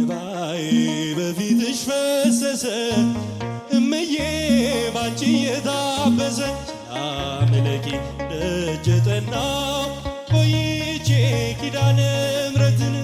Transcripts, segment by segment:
እንባዬ በፊትሽ ፈሰሰ እምዬ ባንቺ የታበሰ አምልኪ ደጅ ጠናው ቆይቼ ኪዳነ ምሕረትን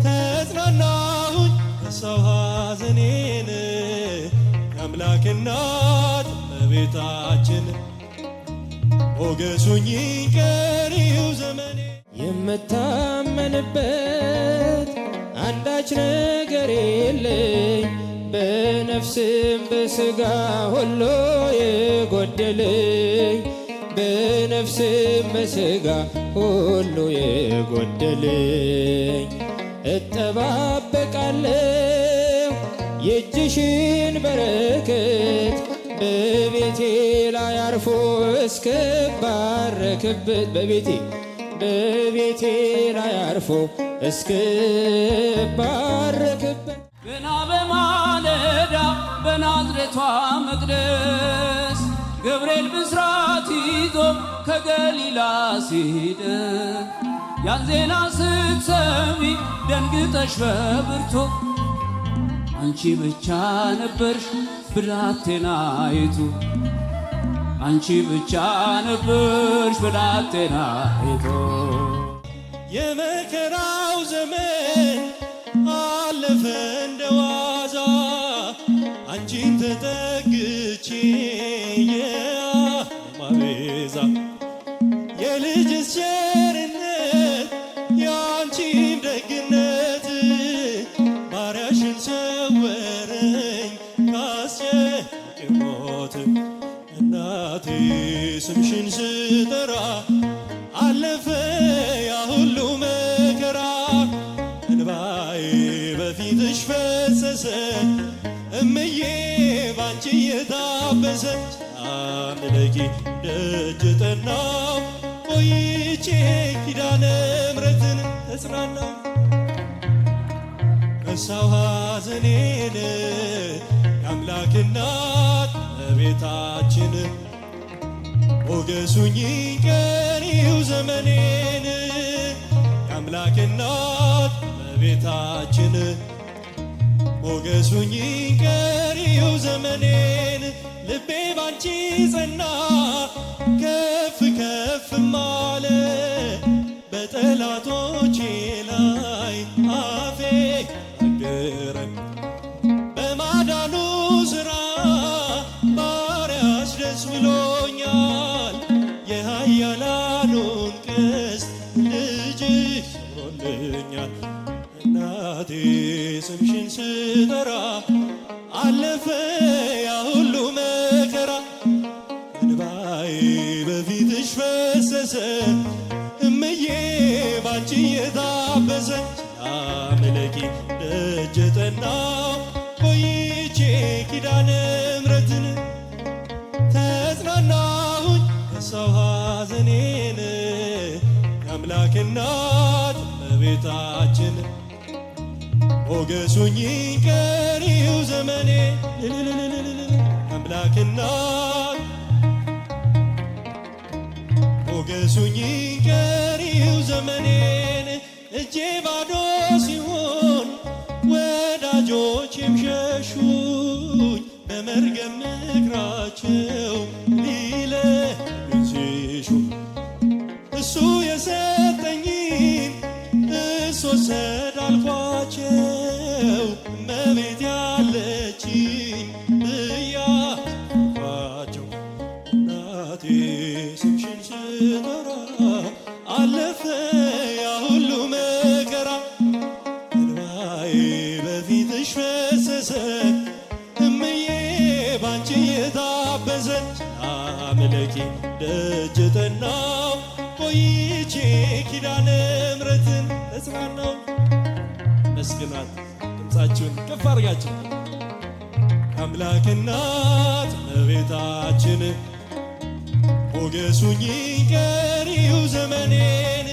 ተጽናናሁኝ ረሳሁ ሐዘኔን የአምላክ እናት እመቤታችን ሞገሱኝ ቀሪው ዘመኔ የምታመንበት አንዳች ነገር የለኝ በነፍስም በሥጋ ሁሉ የጎደለኝ በነፍስም በሥጋ ሁሉ የጎደለኝ እጠባበቃለሁ የእጅሽን በረከት በቤቴ ላይ አርፎ እስክባረክበት በቤቴ ላይ አርፎ እስክባረክበት ገና በማለዳ በናዝሬቷ መቅደስ ገብርኤል ብስራት ይዞ ከገሊላ ሲደርስ ያን ዜና ስትሰሚ ደንግጠሽ በብርቱ አንቺ ብቻ ነበርሽ ብላቴናይቱ አንቺ ብቻ ነበርሽ ብላቴናይቱ የመከራው ዘመን አለፈ እንደ ዋዛ አንቺን ተጠግቼ የማቤዛ የልጅስ ቸርነት የአንቺም ደግነት ባሪያሽን ሰወረኝ ካስጨናቂ ሞት እናቴ ስምሽን ስጠራ አለፈ ያ ሁሉ መከራ እንባዬ በፊትሽ ፈሰሰ እምዬ ባንቺ የታበሰ አምልኪ ደጅ ጠናው ቆይቼ ኪዳነ ምሕረትን ተጽናናው ረሳሁ ሐዘኔን የአምላክ እናት እመቤታችን ሞገሱኝ ቀሪው ዘመኔን የአምላክ እናት እመቤታችን ሞገሱኝ ቀሪው ዘመኔን ልቤ ባንቺ ጸና ከፍ ከፍም አለ በጠላቶቼ ላይ አፌ አገረ በማዳኑ ሥራ ባሪያሽ ደስ ብሎኛል የኃያላኑን ቀስት ልጅሽ ሰብሮልኛል እናቴ ስምሽን ስጠራ አለፈ ያ ሁሉ መከራ እንባዬ በፊትሽ ፈሰሰ እምዬ ባንቺ የታበሰ አምልኪ ደጅ ጠናው ቆይቼ ኪዳነ ምሕረትን ተጽናናሁኝ ረሳሁ ሐዘኔን የአምላክ እናት እመቤታችን ሞገሱኝ ቀሪው ዘመኔ አምላክ እናት ሞገሱኝ ቀሪው ዘመኔን እጄ ባዶ ሲሆን ወዳጆቼም ሸሹኝ በመርገም ምክራቸው ሊለዩኝ ሲሹ እሱ የሰጠኝን እሱ ወሰደ አልኳቸው እመቤት ያለችኝ ብያቸው እናቴ ስምሽን ስጠራ አለፈ ያ ሁሉ መከራ እንባዬ በፊትሽ ፈሰሰ እምዬ ባንቺ የታበሰ አምልኪ ደጅ ጠናው ቆይቼ ኪዳነ ምሕረትን ተጽናናው መስግናት ድምፃችሁን ከፍ አድርጋችሁ አምላክ እናት እመቤታችን ሞገሱኝ ቀሪው ዘመኔን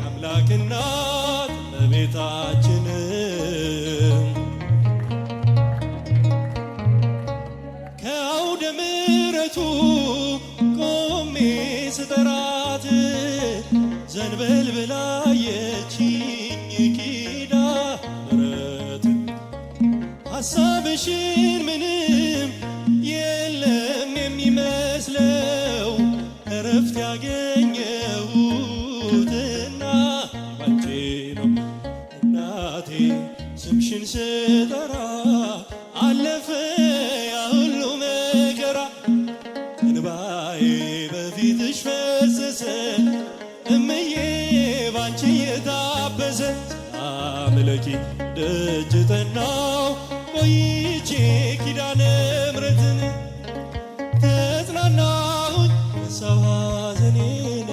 አምላክ እናት እመቤታችን ከአውደ ምሕረቱ ቆሜ ስጠራት ዘንበል ብላ የችኝ ኪዳነ ሐሳብሽን ምንም የለም የሚመስለው እረፍት ያገኘሁትና ባንቺ ነው እናቴ ስምሽን ስጠራ አለፈ ያ ሁሉ መከራ እንባዬ በፊትሽ ፈሰሰ እምዬ ባንቺ የታበሰ ሰላም ለኪ ደጅ ጠናው ቆይቼ ኪዳነ ምሕረትን ተጽናናሁኝ ረሳሁ ሐዘኔን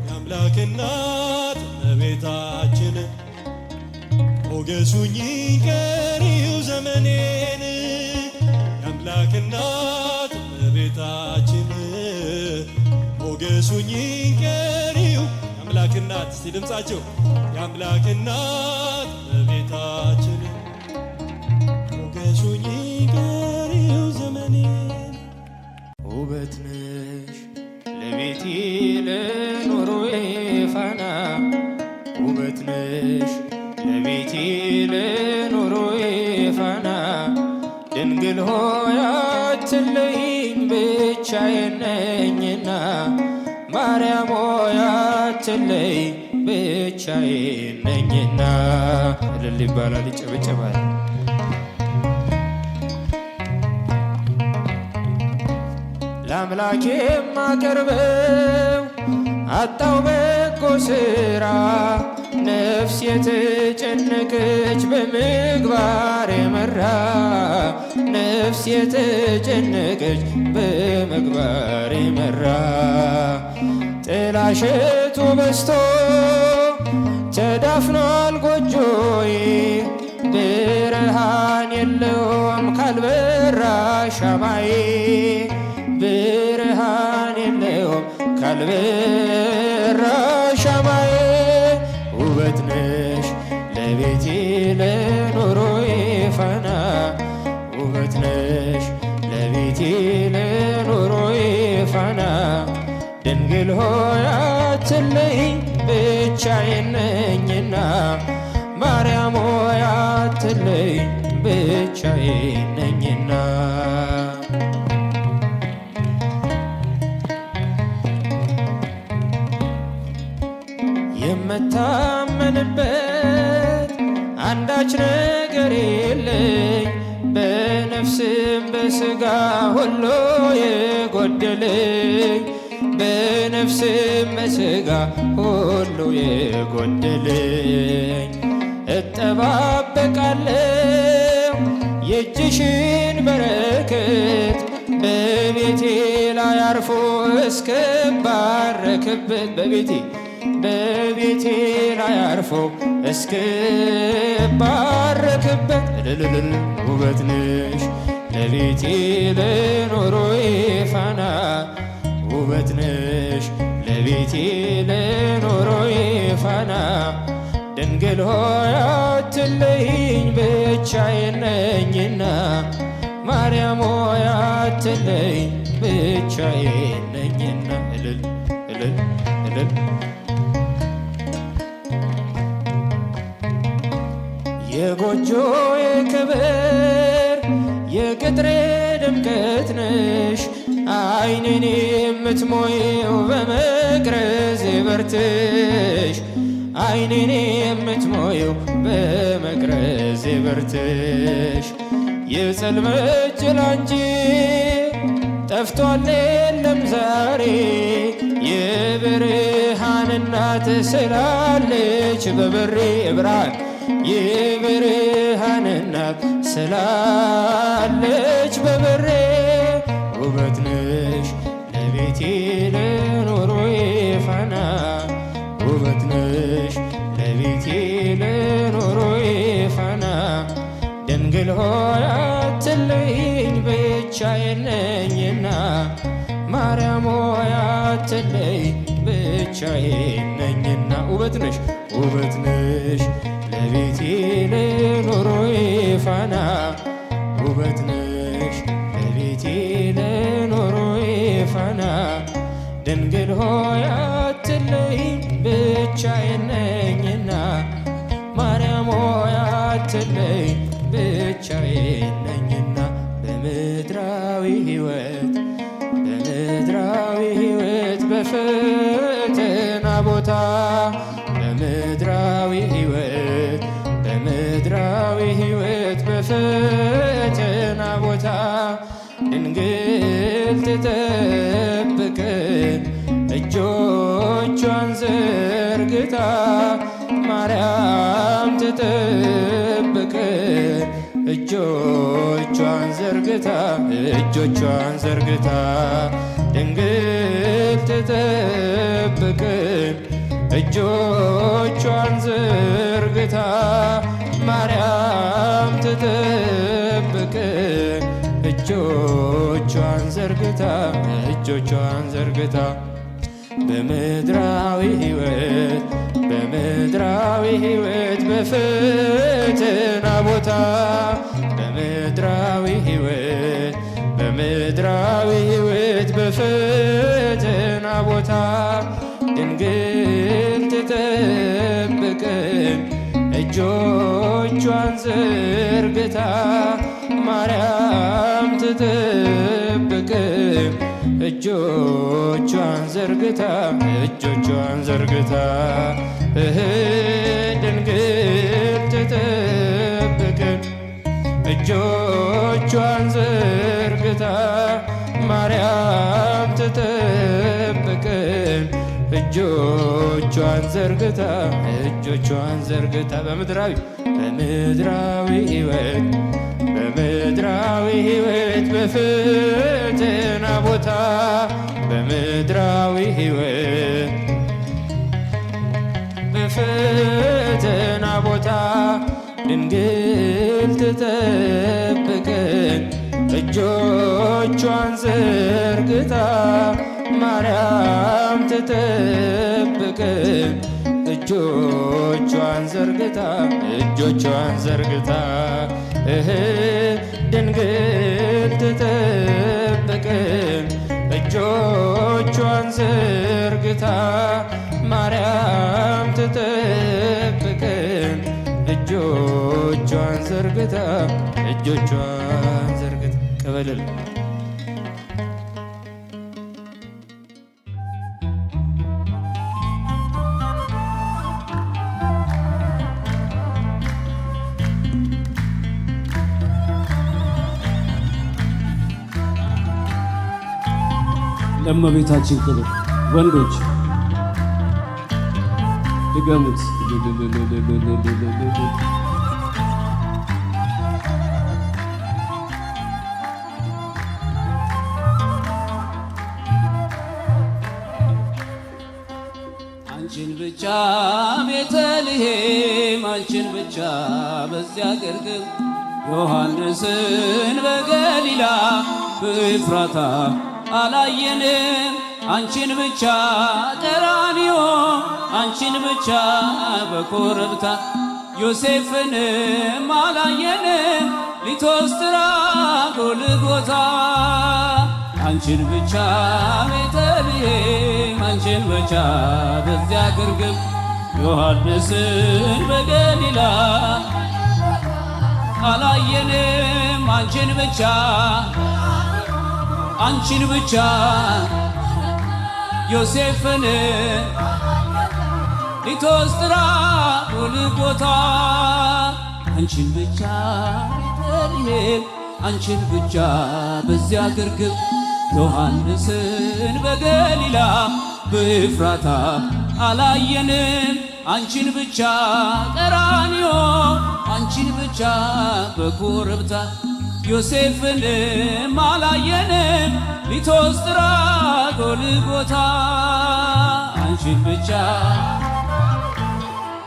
የአምላክ እናት እመቤታችን ሞገሱኝ ቀሪው ዘመኔን የአምላክ እናት እመቤታችን ሞገሱኝ ቀሪው የአምላክ እናት እስቲ ድምፃቸው የአምላክ እናት እመቤታችን ሞገሱኝ ቀሪው ዘመኔን ውበት ነሽ ለቤቴ ለኑሮዬ ፋና ውበት ነሽ ለቤቴ ለኑሮዬ ፋና ድንግል ሆይ አትለይኝ ብቻዬን ነኝና ማርያም ሆይ አትለይኝ ብቻዬን ነኝና እልል ይባላል ይጨበጨባል። ለአምላኬ የማቀርበው አጣው በጎ ሥራ ነፍስ የተጨነቀች በምግባር የመራ ነፍስ የተጨነቀች በምግባር የመራ ጥላሸቱ በስቶ ተዳፍኗል ጎጆዬ ብርሃን የለውም ካልበራ ሻማዬ ብርሃን የለውም ካልበራ ሻማዬ ውበት ነሽ ለቤቴ ለኑሮዬ ፋና ውበት ነሽ ለቤቴ ለኑሮዬ ፋና ድንግል ሆይ አትለይኝ ብቻዬን ነኝና ማርያም ሆይ አትለይኝ ብቻዬን ነኝና የምታመንበት አንዳች ነገር የለኝ በነፍስም በሥጋ ሁሉ የጎደለኝ በነፍስም በሥጋ ሁሉ የጎደለኝ እጠባበቃለሁ የእጅሽን በረከት በቤቴ ላይ አርፎ እስክባረክበት በቤቴ ላይ አርፎ እስክባረክበት እልልል ውበት ነሽ ለቤቴ ለኑሮዬ ፋና ውበት ነሽ ለቤቴ ለኑሮዬ ፋና ድንግል ሆይ አትለይኝ ብቻዬን ነኝና ማርያም ሆይ አትለይኝ ብቻዬን ነኝና እልል እልል እልል የጎጆዬ ክብር የቅጥሬ ድምቀት ነሽ ዓይኔን የምትሞይው በመቅረዝ በርትሽ ዓይኔን የምትሞይው በመቅረዝ በርትሽ የጽልመት ጭላንጭ ጠፍቷል የለም ዛሬ የብርሃን እናት ስላለች በበሬ ብርሃን የብርሃን እናት ስላለች በበሬ ውበት ነሽ ለቤቴ ለኑሮዬ ፋና ውበት ነሽ ለቤቴ ለኑሮዬ ፋና ድንግል ሆይ አትለይኝ ብቻዬን ነኝና ማርያም ሆይ አትለይኝ ብቻዬን ነኝና ውበት ነሽ ለቤቴ ለኑሮዬ ፋና ውበት ነሽ ለቤቴ ለኑሮዬ ፋና ድንግል ሆይ አትለይኝ ብቻዬን ነኝና ማርያም ሆይ አትለይኝ ብቻዬን ነኝና በምድራዊ ሕይወት በፈተና ቦታ በምድራዊ ሕይወት በፈተና ቦታ ድንግል ትጠብቀን እጆቿን ዘርግታ ማርያም ትጠብቀን እጆቿን ዘርግታ ድንግል ትጠብቀን እጆቿን ዘርግታ ማርያም ትጠብቀን እጆቿን ዘርግታ በምድራዊ ሕይወት በፈተና ቦታ በምድራዊ ሕይወት በፈተና ቦታ ድንግል ትጠብቀን እጆቿን ዘርግታ ማርያም ትጠብቀን እጆቿን ዘርግታ ድንግል ትጠብቀን እጆቿን ዘርግታ ማርያም ትጠብቀን እጆቿን ዘርግታ በምድራዊ ሕይወት በፈተና ቦታ በምድራዊ ሕይወት በፈተና ቦታ ድንግል ትጠብቀን እጆቿን ዘርግታ ማርያም ትጠብቀን እጆቿን ዘርግታ ድንግል ትጠብቀን እጆቿን ዘርግታ ማርያም ትጠብቀን እጆቿን ዘርግታ ቀበልል ለእመቤታችን ክብር ወንዶች ድገሙት። አንቺን ብቻ ቤተልሔም አንቺን ብቻ በዚያ ግርግም ዮሐንስን በገሊላ በኤፍራታ አላየንም። አንቺን ብቻ ቀራንዮ አንቺን ብቻ በኮረብታ ዮሴፍንም አላየንም። ሊቶስትራ ጎልጎታ አንቺን ብቻ ቤተልሔም አንቺን ብቻ በዚያ ግርግም ዮሐንስን በገሊላ አላየንም። አንቺን ብቻ ዮሴፍን ሊቶስትራ ጎልጎታ አንቺን ብቻ ቤተልሔም አንቺን ብቻ በዚያ ግርግም ዮሐንስን በገሊላ በኤፍራታ አላየንም። አንቺን ብቻ ቀራንዮ አንቺን ብቻ በኮረብታ ዮሴፍንም አላየንም። ሊቶስትራ ጎልጎታ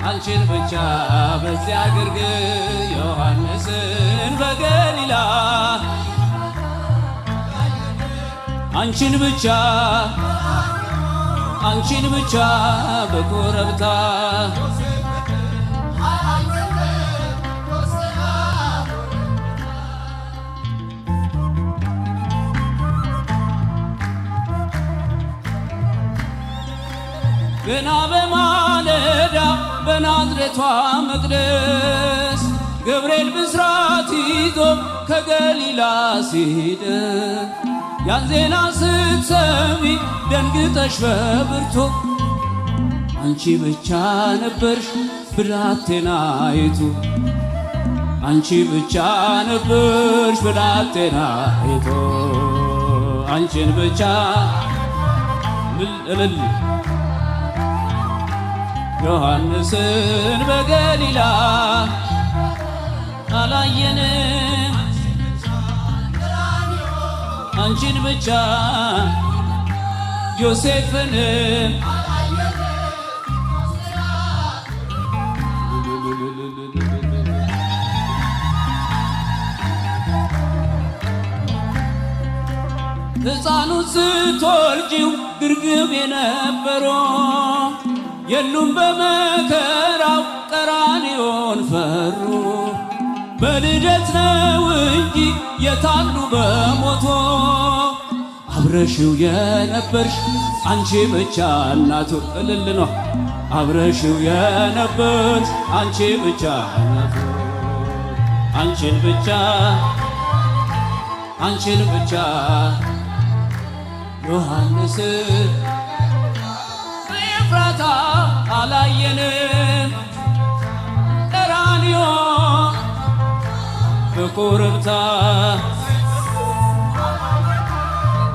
አንቺን ብቻ በዚያ ግርግም ዮሐንስን በገሊላ አንቺን ብቻ በኮረብታ ገና በማለዳ በናዝሬቷ መቅደስ ገብርኤል ብስራት አስይዞ ከገሊላ ሲሄድ ያን ዜና ስትሰሚ ደንግጠሽ በብርቱ አንቺ ብቻ ነበርሽ ብላቴናይቱ አንቺ ብቻ ነበርሽ ብላቴናይቱ አንቺን ብቻ እልል ዮሐንስን በገሊላ አላየንም አንቺን ብቻ ዮሴፍንም ሕፃኑን ስትወልጂው ግርግም የነበሮ የሉም በመከራው ቀራንዮን ፈሩ በልደት ነው እንጂ የታሉ በሞቶ አብረሽው የነበርሽ አንቺ ብቻ እናቱ እልል ነው አብረሽው የነበርሽ አንቺ ብቻ እናቱ አንቺን ብቻ ዮሐንስ በኤፍራታ አላየንም ቀራንዮ በኮረብታ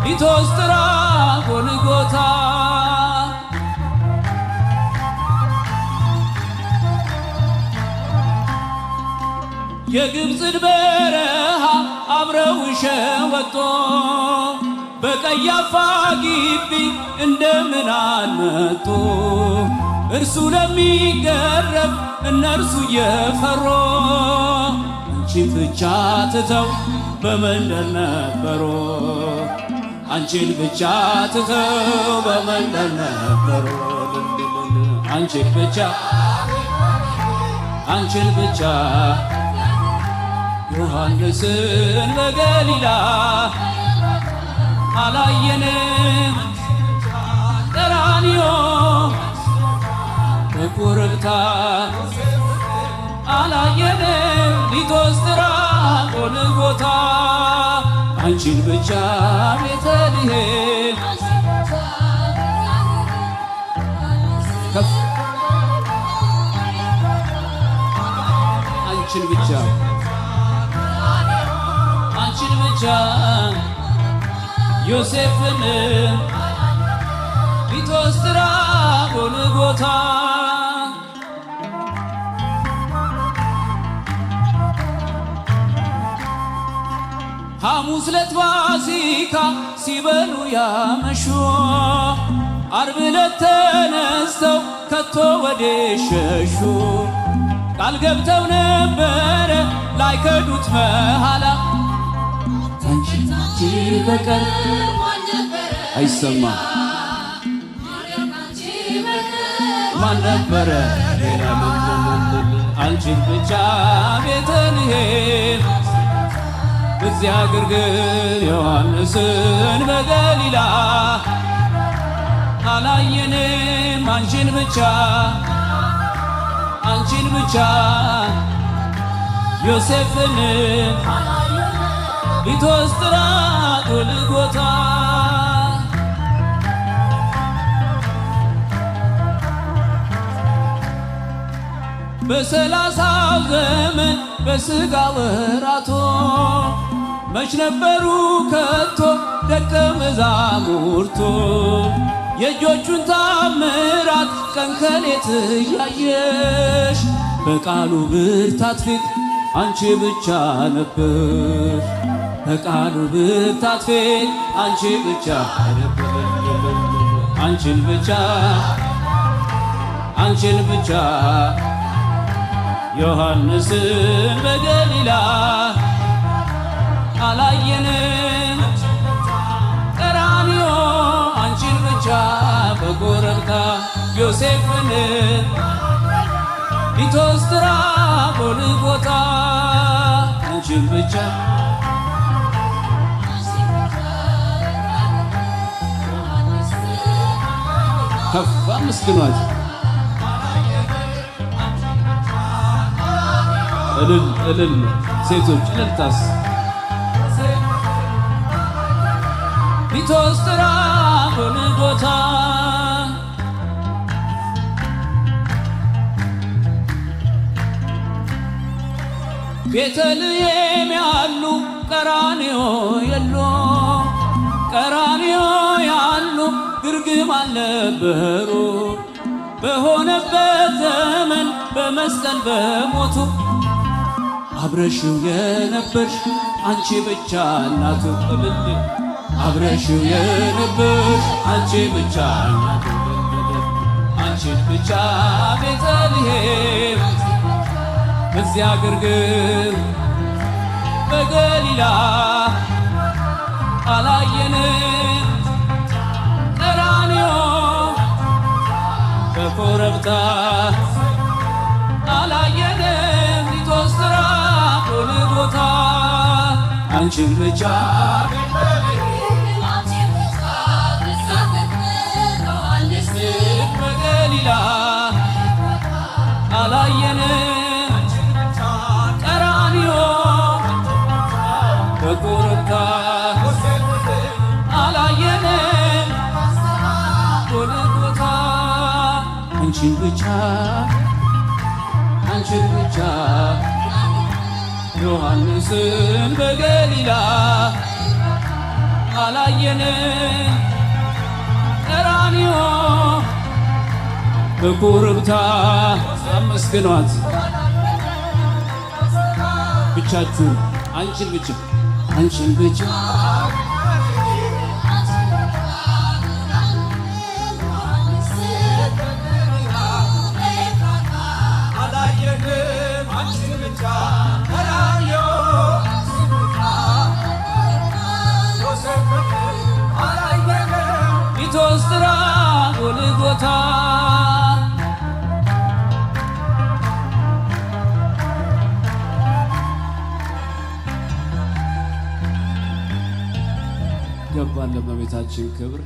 ሊቶስጥራ ጎልጎታ የግብፅን በረሃ አብረው ሸወጦ በቀያፋ ግቢ እንደምን አልመጡ እርሱ ለሚገረም እነርሱ እየፈሩ አንቺን ብቻ ትተው በመንደር ነበሩ አንቺን ብቻ ትተው በመንደር ነበሩ አንቺን ብቻ ዮሐንስን በገሊላ አላየንም ቀራንዮ በኮረብታ አላየንም ሊቶስጥራ ጎልጎታ አንቺን ብቻ ቤተልሔም ከፍ አንቺን ብቻ ዮሴፍን ሊቶስጥራ ጎልጎታ ሐሙስ ዕለት ፋሲካ ሲበሉ ያመሹ ዓርብ ዕለት ተነስተው ከቶ ወዴት ሸሹ ቃል ገብተው ነበረ ላይከዱት መሐላ አንቺ በቀር አይሰማም ማን ነበረ ሌላ አንቺን ብቻ ቤተልሔም በዚያ ግርግር ዮሐንስን በገሊላ አላየንም አንቺን ብቻ ዮሴፍን ሊቶስጥራ ጎልጎታ በሰላሳው ዘመን በሥጋ ወራቶ መች ነበሩ ከቶ ደቀ መዛሙርቱ የእጆቹን ታምራት ቀን ከሌት እያየሽ በቃሉ ብርታት ፊት አንቺ ብቻ ነበር በቃሉ ብርታት ፊት አንቺ ብቻ ነበር አንቺን ብቻ ዮሐንስን በገሊላ አላየንም ቀራንዮ አንቺን ብቻ በኮረብታ ዮሴፍን ሊቶስጥራ ጎልጎታ አንቺን ብቻ ከፍ አመስግኗት እልል እልል ሴቶች እልልታስ ሊቶስትራ ጎልጎታ ቤተልሔም ያሉ ቀራንዮ የሉ ቀራንዮ ያሉ ግርግም አልነበሩ በሆነበት ዘመን በመስቀል በሞቱ አብረሽው የነበርሽ አንቺ ብቻ እናቱ እልል አብረሽው የነበርሽ አንቺ ብቻ እናቱ አንቺን ብቻ ቤተልሔም በዚያ ግርግም በገሊላ አላየንም ቀራንዮ በኮረብታ አላየንም ሊቶስትራ ጎልጎታ አንቺን ብቻ በገሊላ አላየንም በኮረብታ አላየንም ጎልጎታ አንቺን ብቻ አንቺን ብቻ ዮሐንስን በገሊላ አላየንም ቀራንዮ በኮረብታ አመስግኗት ብቻችሁን አንቺን ብቻ አንቺን ብቻ ሊቶስትራ ጎልጎታ ገባን ለእመቤታችን ክብር